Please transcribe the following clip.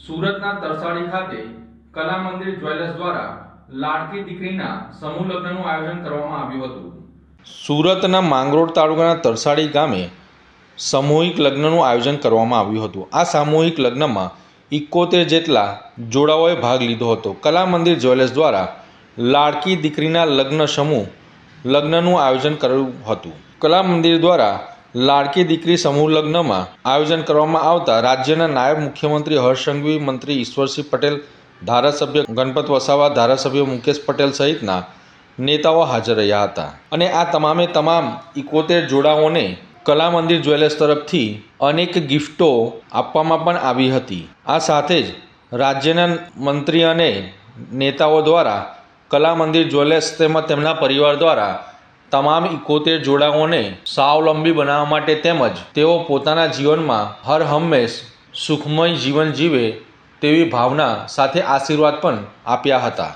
સુરતના તરસાડી ખાતે કલા મંદિર જ્વેલર્સ દ્વારા લાડકી દીકરીના સમૂહ લગ્નનું આયોજન કરવામાં આવ્યું હતું। સુરતના માંગરોળ તાલુકાના તરસાડી ગામે સામૂહિક લગ્નનું આયોજન કરવામાં આવ્યું હતું। આ સામૂહિક લગ્નમાં 71 જેટલા જોડાઓએ ભાગ લીધો હતો। કલા મંદિર જ્વેલર્સ દ્વારા લાડકી દીકરીના લગ્નનું આયોજન કર્યું હતું। કલા મંદિર દ્વારા લાડકી દીકરી સમૂહ લગ્નમાં આયોજન કરવામાં આવતા રાજ્યના નાયબ મુખ્યમંત્રી હર્ષ સંઘવી, મંત્રી ઈશ્વરસિંહ પટેલ, ધારાસભ્ય ગણપત વસાવા, ધારાસભ્ય મુકેશ પટેલ સહિતના નેતાઓ હાજર રહ્યા હતા અને આ તમામે તમામ 71 જોડાઓને કલા મંદિર જ્વેલર્સ તરફથી અનેક ગિફ્ટો આપવામાં પણ આવી હતી। આ સાથે જ રાજ્યના મંત્રી અને નેતાઓ દ્વારા કલા મંદિર જ્વેલર્સ તેમજ તેમના પરિવાર દ્વારા તમામ 71 જોડાઓને સ્વાવલંબી બનાવવા માટે તેમજ તેઓ પોતાના જીવનમાં હર હંમેશ સુખમય જીવન જીવે તેવી ભાવના સાથે આશીર્વાદ પણ આપ્યા હતા।